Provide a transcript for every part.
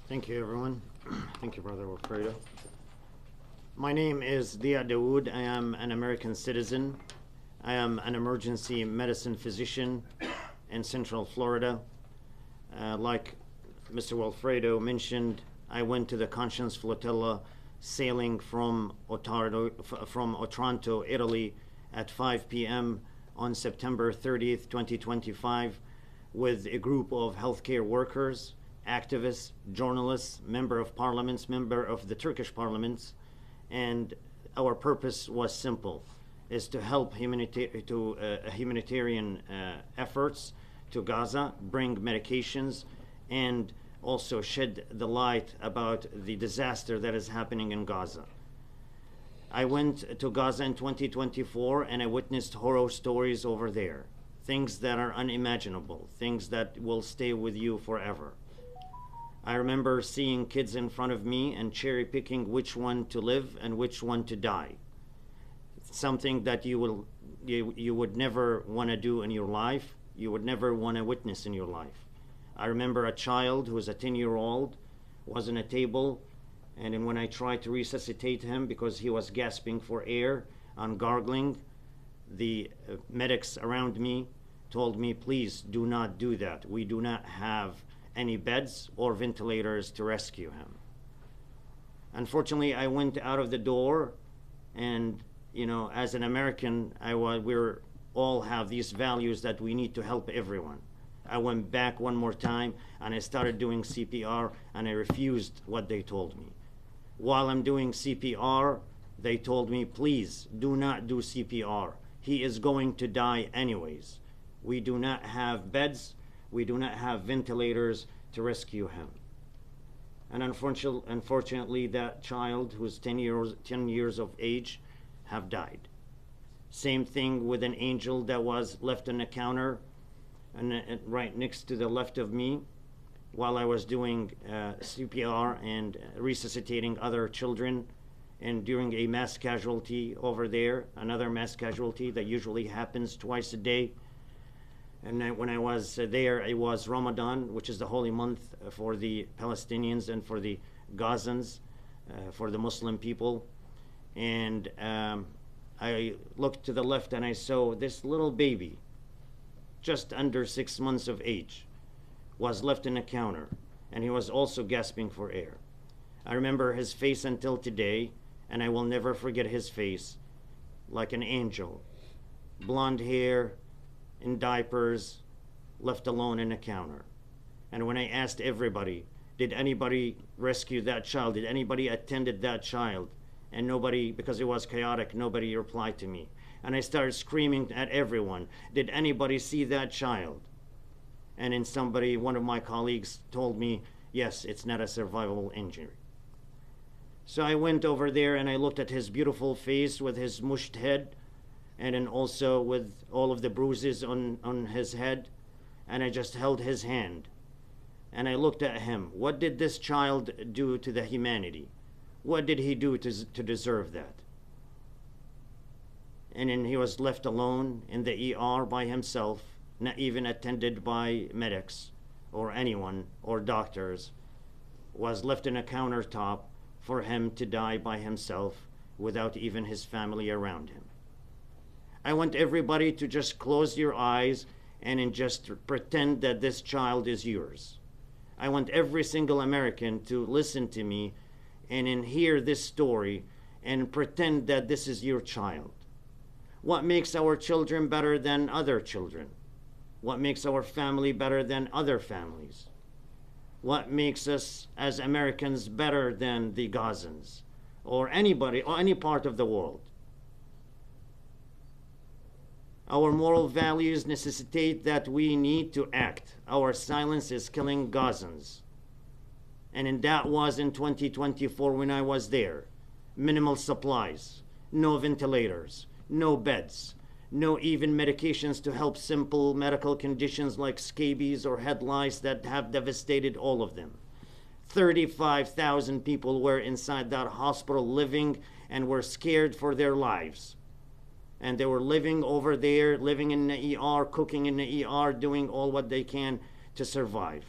Thank you, everyone. Thank you, Brother Wilfredo. My name is Daoud. I am an American citizen. I am an emergency medicine physician in Central Florida. Like Mr. Wilfredo mentioned, I went to the Conscience Flotilla sailing from Otranto, Italy at 5 p.m. on September 30th, 2025, with a group of healthcare workers, activists, journalists, member of parliaments, member of the Turkish parliaments, and our purpose was simple, is to help humanitarian efforts to Gaza, bring medications, and also shed the light about the disaster that is happening in Gaza. I went to Gaza in 2024 and I witnessed horror stories over there, things that are unimaginable, things that will stay with you forever. I remember seeing kids in front of me and cherry picking which one to live and which one to die. Something that you would never want to do in your life, you would never want to witness in your life. I remember a child who was a 10-year-old was on a table, and then when I tried to resuscitate him because he was gasping for air and gargling, the medics around me told me, please do not do that. We do not have any beds or ventilators to rescue him. Unfortunately, I went out of the door, and as an American, we're all have these values that we need to help everyone. I went back one more time and I started doing CPR, and I refused what they told me. While I'm doing CPR, they told me, please do not do CPR. He is going to die anyways. We do not have beds. We do not have ventilators to rescue him. And unfortunately, that child who's 10 years of age have died. Same thing with an angel that was left on the counter and right next to the left of me while I was doing CPR and resuscitating other children, and during a mass casualty over there, another mass casualty that usually happens twice a day. And when I was there, it was Ramadan, which is the holy month for the Palestinians and for the Gazans, for the Muslim people. And I looked to the left and I saw this little baby, just under 6 months of age, was left in a counter, and he was also gasping for air. I remember his face until today, and I will never forget his face, like an angel, blonde hair, in diapers, left alone in a counter. And when I asked everybody, did anybody rescue that child? Did anybody attended that child? And nobody, because it was chaotic, nobody replied to me. And I started screaming at everyone, did anybody see that child? And then one of my colleagues told me, yes, it's not a survivable injury. So I went over there and I looked at his beautiful face with his mushed head, and then also with all of the bruises on his head, and I just held his hand. And I looked at him. What did this child do to the humanity? What did he do to deserve that? And then he was left alone in the ER by himself, not even attended by medics or anyone or doctors, was left in a countertop for him to die by himself without even his family around him. I want everybody to just close your eyes and just pretend that this child is yours. I want every single American to listen to me and hear this story and pretend that this is your child. What makes our children better than other children? What makes our family better than other families? What makes us as Americans better than the Gazans or anybody or any part of the world? Our moral values necessitate that we need to act. Our silence is killing Gazans. And that was in 2024 when I was there. Minimal supplies, no ventilators, no beds, no even medications to help simple medical conditions like scabies or head lice that have devastated all of them. 35,000 people were inside that hospital living and were scared for their lives. And they were living over there, living in the ER, cooking in the ER, doing all what they can to survive.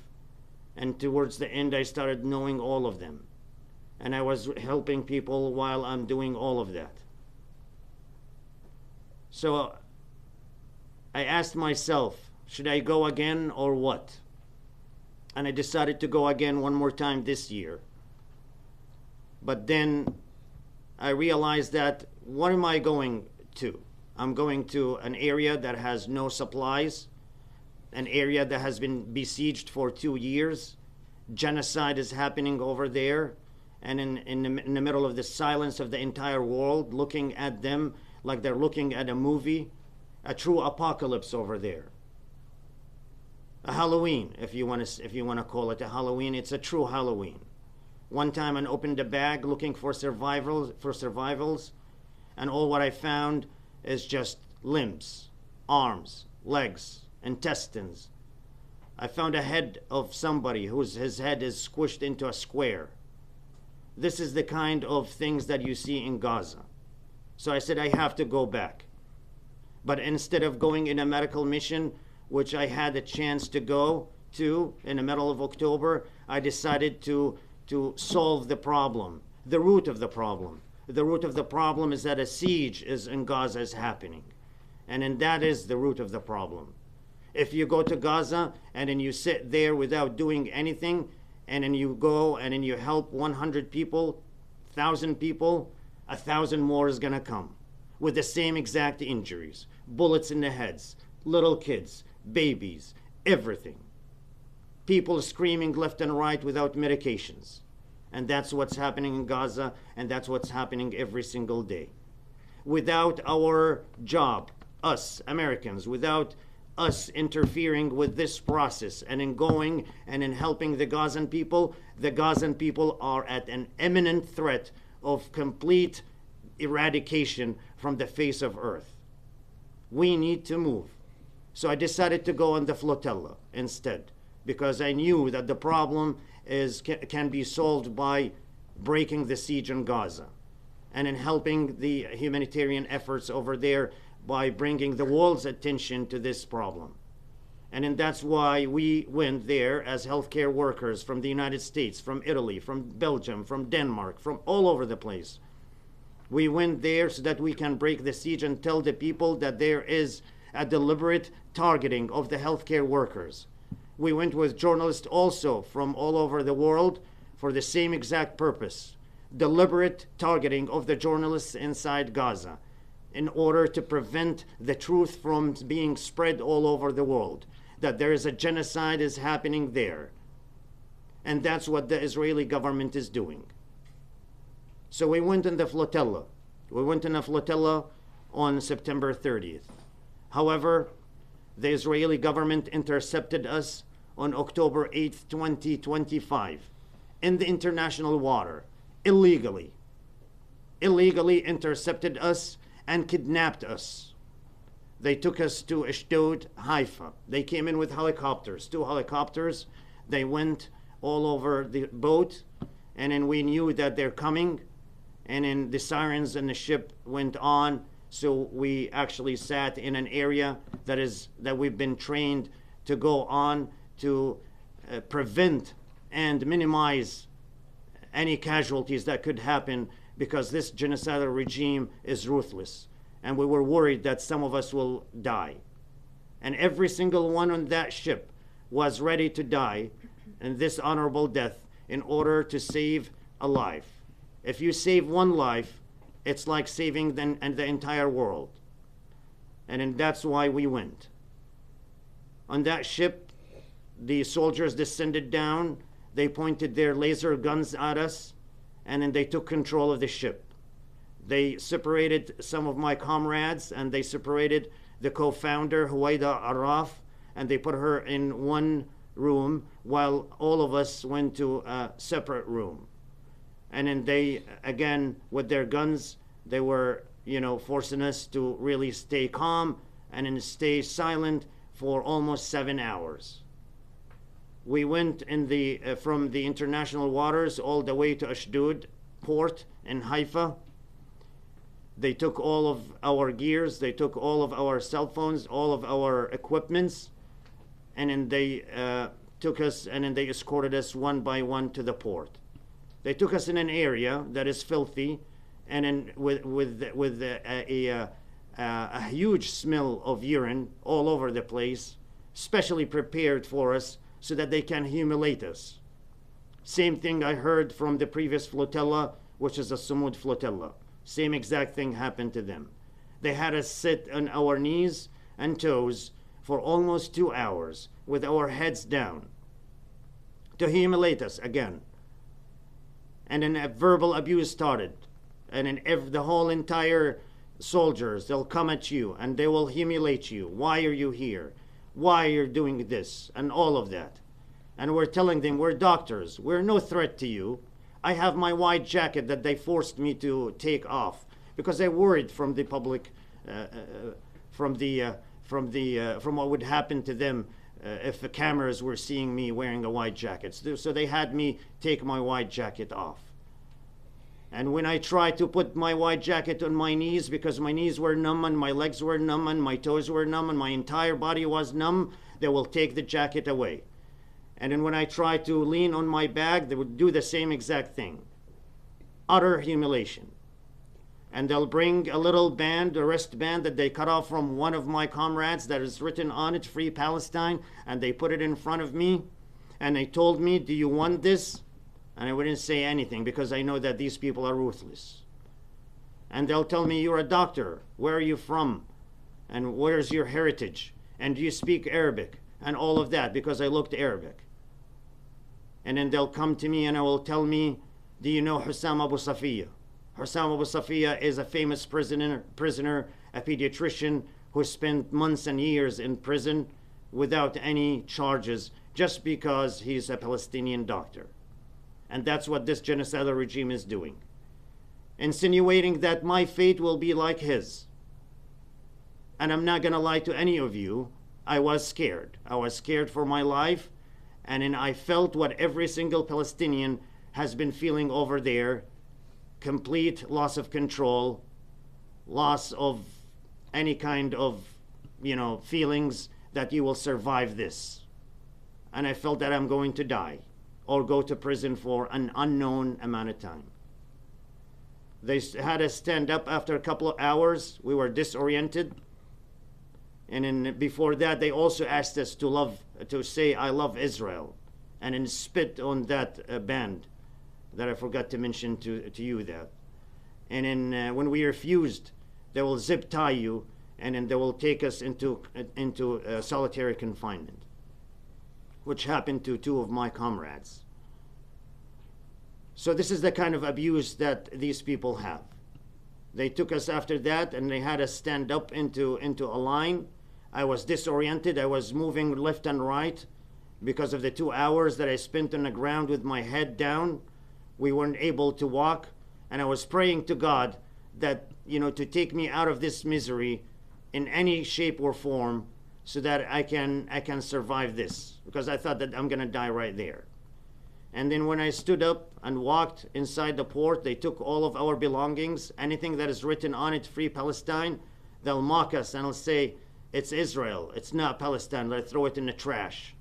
And towards the end, I started knowing all of them. And I was helping people while I'm doing all of that. So I asked myself, should I go again or what? And I decided to go again one more time this year. But then I realized that, what am I going to? I'm going to an area that has no supplies, an area that has been besieged for 2 years. Genocide is happening over there. And in the middle of the silence of the entire world, looking at them like they're looking at a movie, a true apocalypse over there. A Halloween, if you want to call it a Halloween, it's a true Halloween. One time I opened a bag looking for survivals, and all what I found is just limbs, arms, legs, intestines. I found a head of somebody his head is squished into a square. This is the kind of things that you see in Gaza. So I said, I have to go back. But instead of going in a medical mission, which I had a chance to go to in the middle of October, I decided to solve the problem, the root of the problem. The root of the problem is that a siege in Gaza is happening. And that is the root of the problem. If you go to Gaza and then you sit there without doing anything, and then you go and then you help 100 people, 1,000 people, 1,000 more is gonna come with the same exact injuries, bullets in the heads, little kids, babies, everything. People screaming left and right without medications. And that's what's happening in Gaza, and that's what's happening every single day. Without our job, us Americans, without us interfering with this process and in going and in helping the Gazan people are at an imminent threat of complete eradication from the face of earth. We need to move. So I decided to go on the flotilla instead, because I knew that the problem can be solved by breaking the siege in Gaza and in helping the humanitarian efforts over there by bringing the world's attention to this problem. And that's why we went there as healthcare workers from the United States, from Italy, from Belgium, from Denmark, from all over the place. We went there so that we can break the siege and tell the people that there is a deliberate targeting of the healthcare workers. We went with journalists also from all over the world for the same exact purpose, deliberate targeting of the journalists inside Gaza, in order to prevent the truth from being spread all over the world, that there is a genocide is happening there. And that's what the Israeli government is doing. So we went in the flotilla. We went in a flotilla on September 30th. However, the Israeli government intercepted us on October 8th, 2025, in the international water, illegally intercepted us and kidnapped us. They took us to Ashdod, Haifa. They came in with helicopters, 2 helicopters. They went all over the boat, and then we knew that they're coming, and then the sirens and the ship went on. So we actually sat in an area that we've been trained to go on to prevent and minimize any casualties that could happen, because this genocidal regime is ruthless. And we were worried that some of us will die. And every single one on that ship was ready to die in this honorable death in order to save a life. If you save one life, it's like saving the entire world. And that's why we went. On that ship, the soldiers descended down. They pointed their laser guns at us, and then they took control of the ship. They separated some of my comrades, and they separated the co-founder, Huwaida Araf, and they put her in one room while all of us went to a separate room. And then they, again, with their guns, they were, forcing us to really stay calm and then stay silent for almost 7 hours. We went from the international waters all the way to Ashdod port in Haifa. They took all of our gears, they took all of our cell phones, all of our equipments, and then they took us and then they escorted us one by one to the port. They took us in an area that is filthy and then with a huge smell of urine all over the place, specially prepared for us so that they can humiliate us. Same thing I heard from the previous flotilla, which is a Samud flotilla. Same exact thing happened to them. They had us sit on our knees and toes for almost 2 hours with our heads down to humiliate us again. And then a verbal abuse started. And then the whole entire soldiers, they'll come at you and they will humiliate you. Why are you here? Why are you doing this? And all of that. And we're telling them, we're doctors. We're no threat to you. I have my white jacket that they forced me to take off because they worried from the public, from what would happen to them if the cameras were seeing me wearing a white jacket. So they had me take my white jacket off. And when I tried to put my white jacket on my knees, because my knees were numb and my legs were numb and my toes were numb and my entire body was numb, they will take the jacket away. And then when I tried to lean on my bag, they would do the same exact thing. Utter humiliation. And they'll bring a little band, a wristband that they cut off from one of my comrades that is written on it, Free Palestine, and they put it in front of me. And they told me, do you want this? And I wouldn't say anything because I know that these people are ruthless. And they'll tell me, you're a doctor. Where are you from? And where's your heritage? And do you speak Arabic? And all of that because I looked Arabic. And then they'll come to me and I will tell me, do you know Hussam Abu Safiya? Hussam Abu Safiya is a famous prisoner, a pediatrician who spent months and years in prison without any charges just because he's a Palestinian doctor. And that's what this genocidal regime is doing. Insinuating that my fate will be like his. And I'm not going to lie to any of you. I was scared. I was scared for my life. And then I felt what every single Palestinian has been feeling over there. Complete loss of control. Loss of any kind of, feelings that you will survive this. And I felt that I'm going to die or go to prison for an unknown amount of time. They had us stand up after a couple of hours. We were disoriented. And then before that, they also asked us to say, I love Israel. And then spit on that band that I forgot to mention to you that. And then when we refused, they will zip tie you and then they will take us into solitary confinement, which happened to 2 of my comrades. So this is the kind of abuse that these people have. They took us after that and they had us stand up into a line. I was disoriented. I was moving left and right because of the 2 hours that I spent on the ground with my head down. We weren't able to walk. And I was praying to God that, to take me out of this misery in any shape or form so that I can survive this, because I thought that I'm going to die right there. And then when I stood up and walked inside the port, they took all of our belongings, anything that is written on it, Free Palestine. They'll mock us and they'll say, it's Israel, it's not Palestine. They'll throw it in the trash.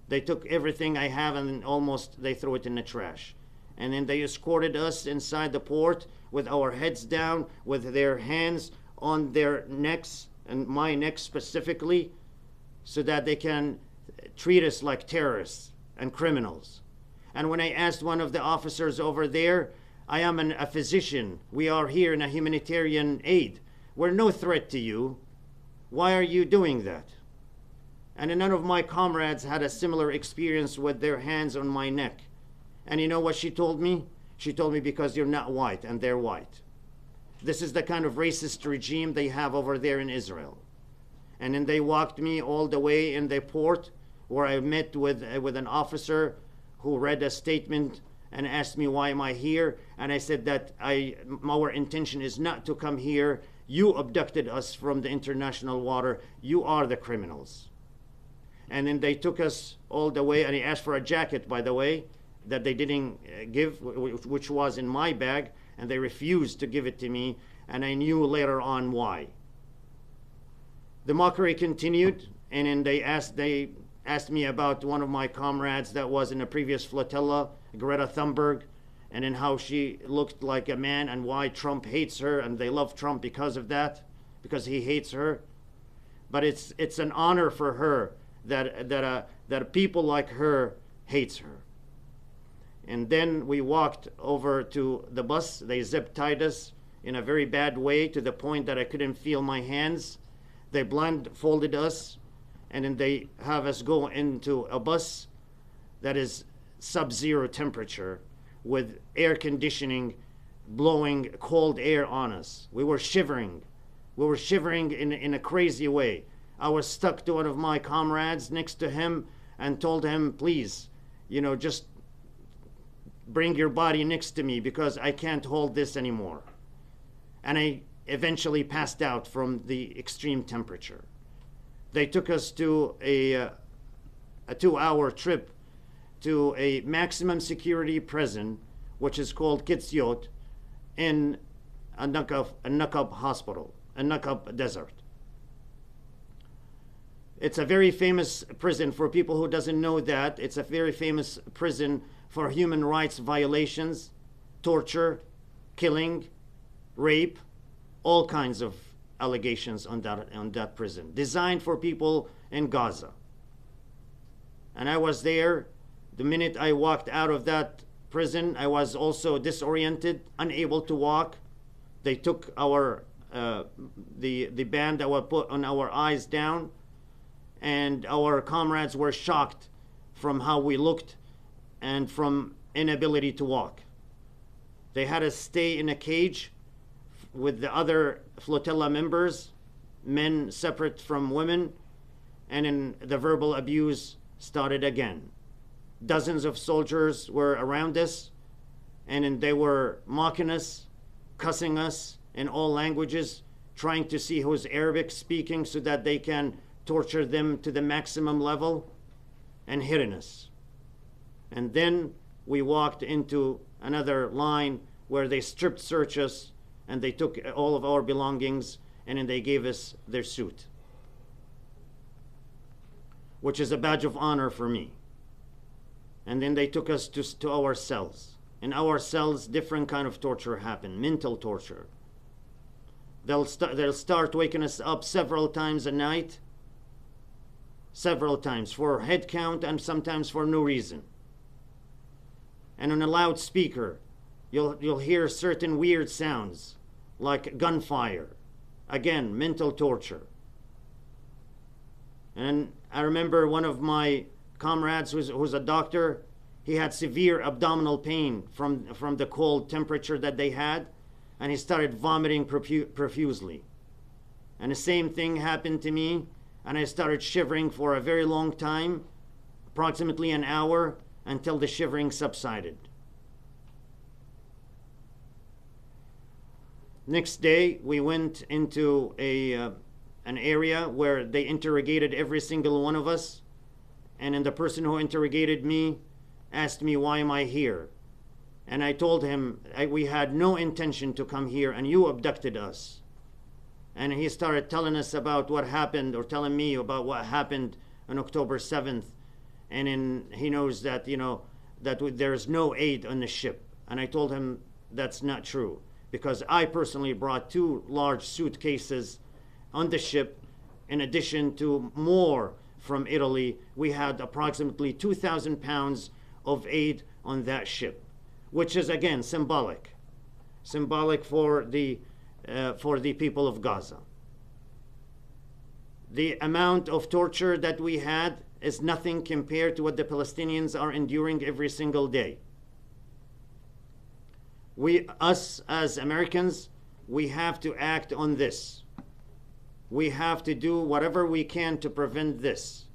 They took everything I have and almost they threw it in the trash. And then they escorted us inside the port with our heads down, with their hands on their necks, and my neck specifically, so that they can treat us like terrorists and criminals. And when I asked one of the officers over there, I am a physician. We are here in a humanitarian aid. We're no threat to you. Why are you doing that? And none of my comrades had a similar experience with their hands on my neck. And you know what she told me? She told me, because you're not white and they're white. This is the kind of racist regime they have over there in Israel. And then they walked me all the way in the port where I met with an officer who read a statement and asked me, why am I here? And I said that our intention is not to come here. You abducted us from the international water. You are the criminals. And then they took us all the way, and he asked for a jacket, by the way, that they didn't give, which was in my bag, and they refused to give it to me, and I knew later on why. The mockery continued, and then they asked me about one of my comrades that was in a previous flotilla, Greta Thunberg, and in how she looked like a man and why Trump hates her, and they love Trump because of that, because he hates her. But it's an honor for her that people like her hates her. And then we walked over to the bus. They zip-tied us in a very bad way to the point that I couldn't feel my hands. They blindfolded us, and then they have us go into a bus that is sub-zero temperature with air conditioning blowing cold air on us. We were shivering. We were shivering in a crazy way. I was stuck to one of my comrades next to him and told him, please, just bring your body next to me because I can't hold this anymore. And I eventually passed out from the extreme temperature. They took us to a 2-hour trip to a maximum security prison, which is called Kitziot, in a Nakab hospital, a Nakab desert. It's a very famous prison. For people who doesn't know that, it's a very famous prison for human rights violations, torture, killing, rape, all kinds of allegations on that prison, designed for people in Gaza. And I was there. The minute I walked out of that prison, I was also disoriented, unable to walk. They took our the band that was put on our eyes down, and our comrades were shocked from how we looked and from inability to walk. They had us stay in a cage with the other flotilla members, men separate from women, and then the verbal abuse started again. Dozens of soldiers were around us, and then they were mocking us, cussing us in all languages, trying to see who's Arabic speaking so that they can torture them to the maximum level, and hitting us. And then we walked into another line where they strip searched us, and they took all of our belongings, and then they gave us their suit, which is a badge of honor for me. And then they took us to our cells. In our cells, different kind of torture happened, mental torture. They'll start waking us up several times a night, several times for head count and sometimes for no reason. And on a loudspeaker, you'll hear certain weird sounds like gunfire. Again, mental torture. And I remember one of my comrades who's a doctor, he had severe abdominal pain from the cold temperature that they had, and he started vomiting profusely. And the same thing happened to me, and I started shivering for a very long time, approximately an hour, until the shivering subsided. Next day, we went into an area where they interrogated every single one of us, and then the person who interrogated me asked me, why am I here? And I told him, we had no intention to come here, and you abducted us. And he started telling us about what happened, or telling me about what happened on October 7th. And then he knows that, that there's no aid on the ship. And I told him that's not true, because I personally brought 2 large suitcases on the ship, in addition to more from Italy. We had approximately 2,000 pounds of aid on that ship, which is again symbolic for the people of Gaza. The amount of torture that we had is nothing compared to what the Palestinians are enduring every single day. Us as Americans, we have to act on this. We have to do whatever we can to prevent this.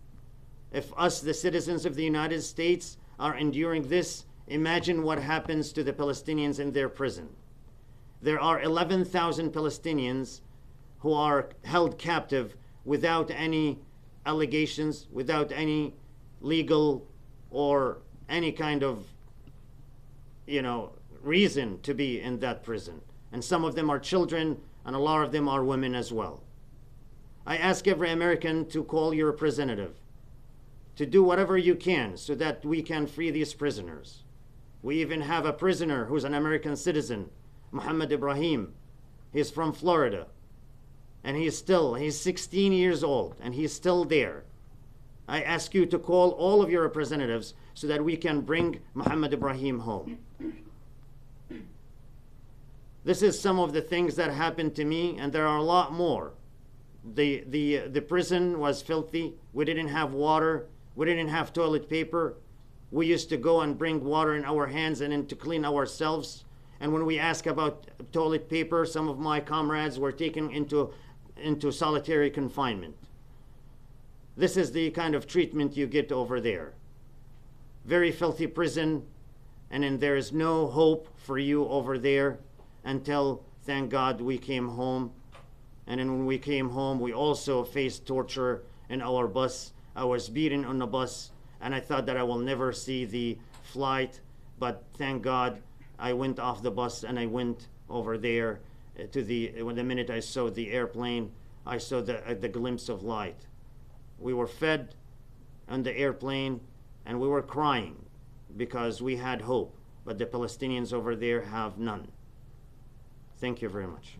If us, the citizens of the United States, are enduring this, imagine what happens to the Palestinians in their prison. There are 11,000 Palestinians who are held captive without any allegations, without any legal or any kind of, reason to be in that prison. And some of them are children, and a lot of them are women as well. I ask every American to call your representative. to do whatever you can so that we can free these prisoners. We even have a prisoner who's an American citizen, Muhammad Ibrahim. He's from Florida. And he's 16 years old, and he's still there. I ask you to call all of your representatives so that we can bring Muhammad Ibrahim home. This is some of the things that happened to me, and there are a lot more. The prison was filthy. We didn't have water. We didn't have toilet paper. We used to go and bring water in our hands and then to clean ourselves. And when we ask about toilet paper, some of my comrades were taken into solitary confinement. This is the kind of treatment you get over there. Very filthy prison, and then there is no hope for you over there until, thank God, we came home. And then when we came home, we also faced torture in our bus. I was beaten on the bus, and I thought that I will never see the flight, but thank God I went off the bus and I went over there to the minute I saw the airplane, I saw the glimpse of light. We were fed on the airplane, and we were crying because we had hope, but the Palestinians over there have none. Thank you very much.